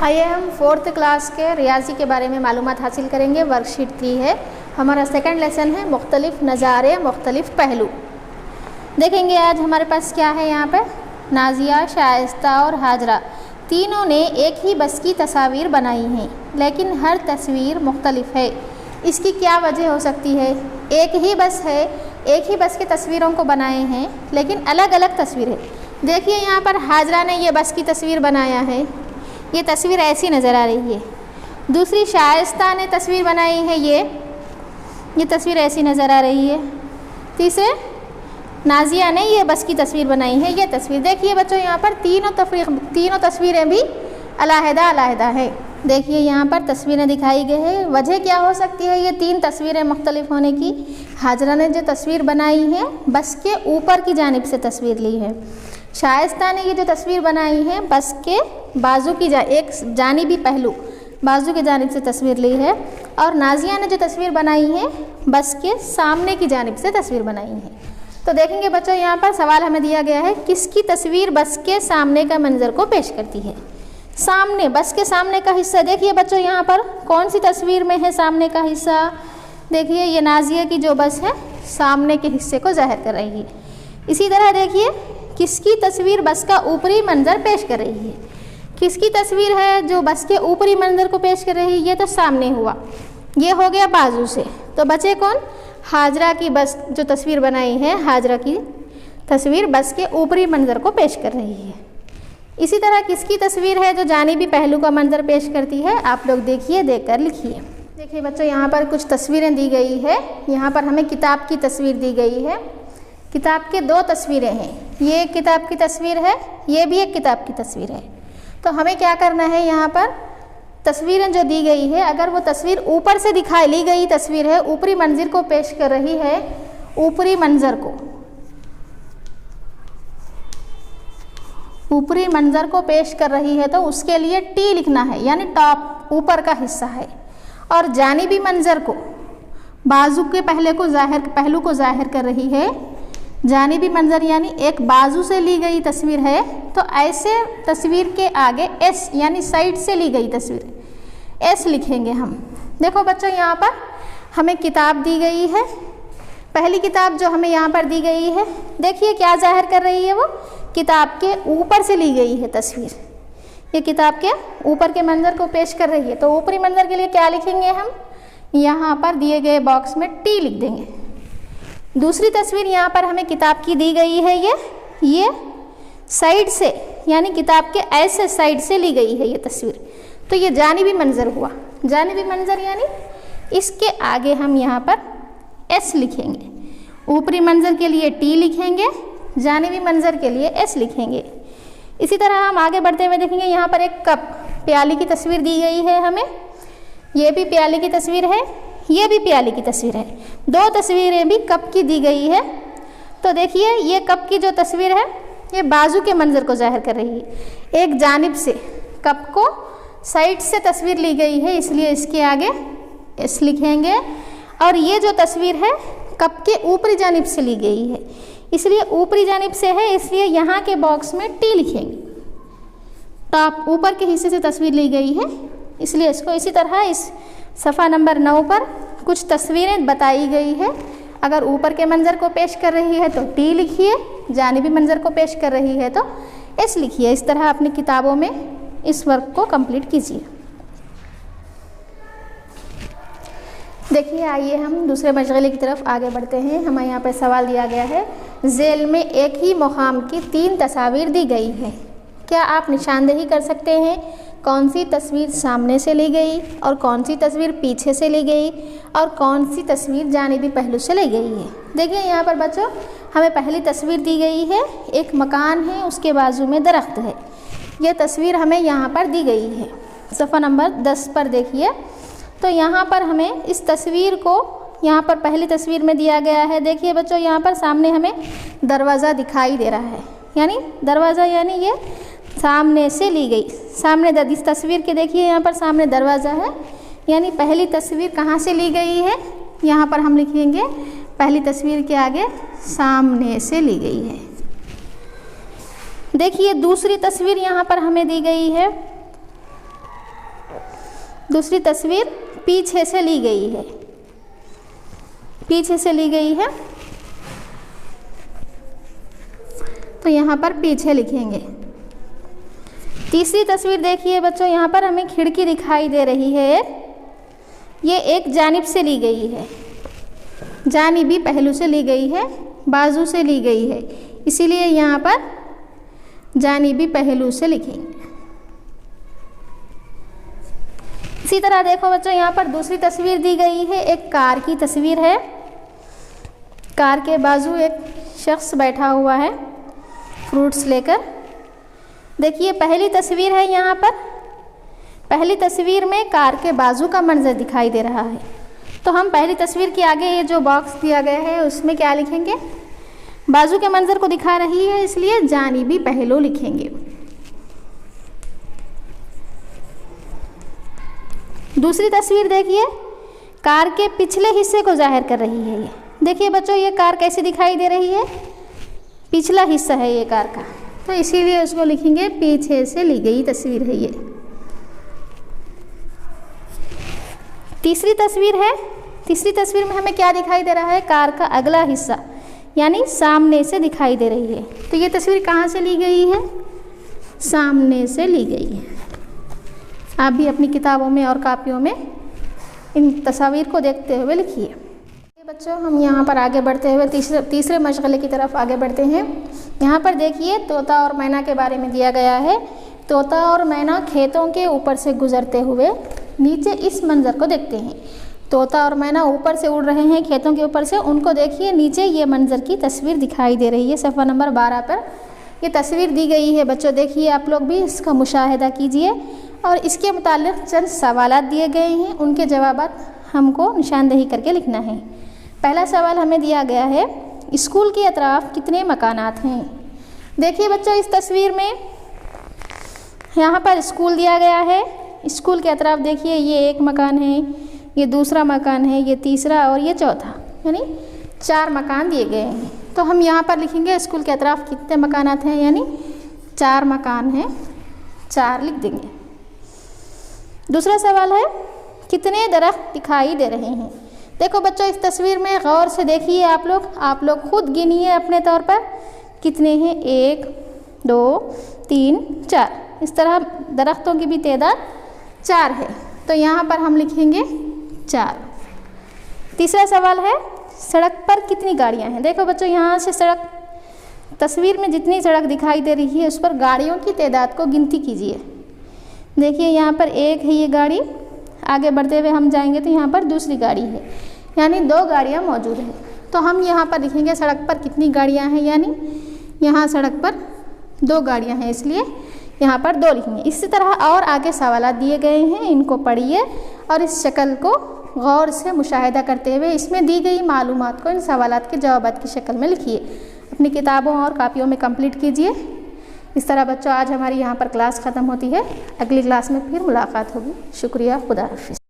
आइए हम 4th class के रियाजी के बारे में मालूमात हासिल करेंगे। वर्कशीट 3 है, हमारा सेकंड लेसन है मुख्तलिफ नज़ारे मुख्तलिफ पहलू। देखेंगे आज हमारे पास क्या है। यहाँ पे नाजिया, शाइस्ता और हाजरा तीनों ने एक ही बस की तस्वीर बनाई हैं, लेकिन हर तस्वीर मुख्तलिफ है। इसकी क्या वजह हो सकती है? एक ही बस है, एक ही बस की तस्वीरों को बनाए हैं, लेकिन अलग अलग तस्वीरें। देखिए यहाँ पर हाजरा ने ये बस की तस्वीर बनाया है, ये तस्वीर ऐसी नज़र आ रही है। दूसरी शाइस्ता ने तस्वीर बनाई है, ये तस्वीर ऐसी नज़र आ रही है। तीसरे नाजिया ने ये बस की तस्वीर बनाई है, ये तस्वीर। देखिए बच्चों यहाँ पर तीनों तस्वीरें भी अलहदा अलहदा है। देखिए यहाँ पर तस्वीरें दिखाई गई है। वजह क्या हो सकती है ये तीन तस्वीरें मुख्तलिफ होने की? हाजरा ने जो तस्वीर बनाई है बस के ऊपर की जानिब से तस्वीर ली है। शाइस्ता ने ये जो तस्वीर बनाई है बस के बाजू की एक जानिबी पहलू बाजू की जानिब से तस्वीर ली है। और नाजिया ने जो तस्वीर बनाई है बस के सामने की जानिब से तस्वीर बनाई है। तो देखेंगे बच्चों यहाँ पर सवाल हमें दिया गया है, किसकी तस्वीर बस के सामने का मंजर को पेश करती है? सामने, बस के सामने का हिस्सा। देखिए बच्चों यहाँ पर कौन सी तस्वीर में है सामने का हिस्सा? देखिए ये नाजिया की जो बस है सामने के हिस्से को जाहिर कर रही है। इसी तरह देखिए किसकी तस्वीर बस का ऊपरी मंजर पेश कर रही है? किसकी तस्वीर है जो बस के ऊपरी मंजर को पेश कर रही है? ये तो सामने हुआ, ये हो गया बाजू से। तो बचे कौन? हाजरा की बस जो तस्वीर बनाई है, हाजरा की तस्वीर बस के ऊपरी मंजर को पेश कर रही है। इसी तरह किसकी तस्वीर है जो जानिबी पहलू का मंजर पेश करती है? आप लोग देखिए, देखकर लिखिए। देखिए बच्चों यहाँ पर कुछ तस्वीरें दी गई है। यहाँ पर हमें किताब की तस्वीर दी गई है। किताब के दो तस्वीरें हैं, ये एक किताब की तस्वीर है, ये भी एक किताब की तस्वीर है। तो हमें क्या करना है, यहाँ पर तस्वीरें जो दी गई है, अगर वो तस्वीर ऊपर से दिखाई ली गई तस्वीर है, ऊपरी मंजिल को पेश कर रही है, ऊपरी मंजर को पेश कर रही है, तो उसके लिए टी लिखना है, यानी टॉप, ऊपर का हिस्सा है। और जानिबी मंजर को, बाजू के पहलू को जाहिर कर रही है। जानिबी मंजर यानी एक बाजू से ली गई तस्वीर है, तो ऐसे तस्वीर के आगे एस यानी साइड से ली गई तस्वीर, एस लिखेंगे हम। देखो बच्चों यहाँ पर हमें किताब दी गई है, पहली किताब जो हमें यहाँ पर दी गई है, देखिए क्या जाहिर कर रही है? वो किताब के ऊपर से ली गई है तस्वीर, ये किताब के ऊपर के मंजर को पेश कर रही है। तो ऊपरी मंजर के लिए क्या लिखेंगे हम? यहाँ पर दिए गए बॉक्स में टी लिख देंगे। दूसरी तस्वीर यहाँ पर हमें किताब की दी गई है, ये साइड से यानी किताब के ऐसे साइड से ली गई है ये तस्वीर, तो ये जानिबी मंजर हुआ। जानिबी मंजर यानी इसके आगे हम यहाँ पर एस लिखेंगे। ऊपरी मंजर के लिए टी लिखेंगे, जानिबी मंजर के लिए एस लिखेंगे। इसी तरह हम आगे बढ़ते हुए देखेंगे, यहाँ पर एक कप, प्याली की तस्वीर दी गई है हमें, ये भी प्याली की तस्वीर है, ये भी प्याली की तस्वीर है। दो तस्वीरें भी कप की दी गई है। तो देखिए ये कप की जो तस्वीर है ये बाजू के मंजर को जाहिर कर रही है। एक जानिब से कप को साइड से तस्वीर ली गई है, इसलिए इसके आगे एस लिखेंगे। और ये जो तस्वीर है कप के ऊपरी जानिब से ली गई है, इसलिए ऊपरी जानिब से है, इसलिए यहाँ के बॉक्स में टी लिखेंगे। टॉप, ऊपर के हिस्से से तस्वीर ली गई है, इसलिए इसको इसी तरह इस सफ़ा नंबर 9 पर कुछ तस्वीरें बताई गई है। अगर ऊपर के मंजर को पेश कर रही है तो टी लिखिए, जानिबी मंजर को पेश कर रही है तो एस लिखिए। इस तरह अपनी किताबों में इस वर्क को कंप्लीट कीजिए। देखिए आइए हम दूसरे मशगले की तरफ आगे बढ़ते हैं। हमें यहाँ पर सवाल दिया गया है, झेल में एक ही मुकाम की 3 तस्वीर दी गई है, क्या आप निशानदेही कर सकते हैं कौन सी तस्वीर सामने से ली गई और कौन सी तस्वीर पीछे से ली गई और कौन सी तस्वीर जानिबी पहलू से ली गई है? देखिए यहाँ पर बच्चों हमें पहली तस्वीर दी गई है, एक मकान है, उसके बाजू में दरख्त है। यह तस्वीर हमें यहाँ पर दी गई है। सफ़ा नंबर 10 पर देखिए, तो यहाँ पर हमें इस तस्वीर को यहाँ पर पहली तस्वीर में दिया गया है। देखिए बच्चों यहाँ पर सामने हमें दरवाज़ा दिखाई दे रहा है, यानी दरवाज़ा यानी ये सामने से ली गई, सामने इस तस्वीर के देखिए यहाँ पर सामने दरवाज़ा है, यानी पहली तस्वीर कहाँ से ली गई है? यहाँ पर हम लिखेंगे पहली तस्वीर के आगे सामने से ली गई है। देखिए दूसरी तस्वीर यहाँ पर हमें दी गई है, दूसरी तस्वीर पीछे से ली गई है, पीछे से ली गई है, तो यहाँ पर पीछे लिखेंगे। तीसरी तस्वीर देखिए बच्चों, यहाँ पर हमें खिड़की दिखाई दे रही है, ये एक जानिब से ली गई है, जानिबी पहलू से ली गई है, बाजू से ली गई है, इसीलिए यहाँ पर जानिबी पहलू से लिखेंगे। इसी तरह देखो बच्चों, यहाँ पर दूसरी तस्वीर दी गई है, एक कार की तस्वीर है। कार के बाजू एक शख्स बैठा हुआ है फ्रूट्स लेकर। देखिए पहली तस्वीर है, यहाँ पर पहली तस्वीर में कार के बाजू का मंजर दिखाई दे रहा है, तो हम पहली तस्वीर के आगे ये जो बॉक्स दिया गया है उसमें क्या लिखेंगे, बाजू के मंजर को दिखा रही है, इसलिए जानिबी पहलू लिखेंगे। दूसरी तस्वीर देखिए, कार के पिछले हिस्से को जाहिर कर रही है। ये देखिए बच्चों, ये कार कैसी दिखाई दे रही है, पिछला हिस्सा है ये कार का, तो इसीलिए उसको लिखेंगे पीछे से ली गई तस्वीर है ये। तीसरी तस्वीर है, तीसरी तस्वीर में हमें क्या दिखाई दे रहा है, कार का अगला हिस्सा, यानी सामने से दिखाई दे रही है। तो ये तस्वीर कहाँ से ली गई है, सामने से ली गई है। आप भी अपनी किताबों में और कापियों में इन तस्वीर को देखते हुए लिखिए। बच्चों हम यहाँ पर आगे बढ़ते हुए तीसरे मशगले की तरफ आगे बढ़ते हैं। यहाँ पर देखिए तोता और मैना के बारे में दिया गया है। तोता और मैना खेतों के ऊपर से गुजरते हुए नीचे इस मंजर को देखते हैं। तोता और मैना ऊपर से उड़ रहे हैं खेतों के ऊपर से, उनको देखिए नीचे ये मंजर की तस्वीर दिखाई दे रही है। सफ़ा नंबर 12 पर ये तस्वीर दी गई है। बच्चों देखिए, आप लोग भी इसका मुशाहिदा कीजिए और इसके मुताल्लिक़ चंद सवालात दिए गए हैं, उनके जवाबात हमको निशानदेही करके लिखना है। पहला सवाल हमें दिया गया है, स्कूल के अतराफ़ कितने मकानात हैं। देखिए बच्चों, इस तस्वीर में यहाँ पर स्कूल दिया गया है। स्कूल के अतराफ़ देखिए, ये एक मकान है, ये दूसरा मकान है, ये तीसरा और ये चौथा, यानी 4 मकान दिए गए हैं। तो हम यहाँ पर लिखेंगे स्कूल के अतराफ़ कितने मकानात हैं, यानी 4 मकान हैं, 4 लिख देंगे। दूसरा सवाल है, कितने दरख्त दिखाई दे रहे हैं। देखो बच्चों, इस तस्वीर में गौर से देखिए, आप लोग खुद गिनिए अपने तौर पर कितने हैं, 1 2 3 4, इस तरह दरख्तों की भी तादाद 4 है, तो यहाँ पर हम लिखेंगे 4। तीसरा सवाल है, सड़क पर कितनी गाड़ियाँ हैं। देखो बच्चों, यहाँ से सड़क, तस्वीर में जितनी सड़क दिखाई दे रही है उस पर गाड़ियों की तादाद को गिनती कीजिए। देखिए यहाँ पर 1 है ये गाड़ी, आगे बढ़ते हुए हम जाएंगे तो यहाँ पर दूसरी गाड़ी है, यानी 2 गाड़ियाँ मौजूद हैं। तो हम यहाँ पर लिखेंगे सड़क पर कितनी गाड़ियाँ हैं, यानी यहाँ सड़क पर 2 गाड़ियाँ हैं, इसलिए यहाँ पर 2 लिखेंगे। इसी तरह और आगे सवालात दिए गए हैं, इनको पढ़िए और इस शक्ल को गौर से मुशाहिदा करते हुए इसमें दी गई मालूमात को इन सवालात के जवाबात की शक्ल में लिखिए। अपनी किताबों और कापियों में कंप्लीट कीजिए। इस तरह बच्चों, आज हमारी यहाँ पर क्लास ख़त्म होती है। अगली क्लास में फिर मुलाकात होगी। शुक्रिया, खुदा हाफिज़।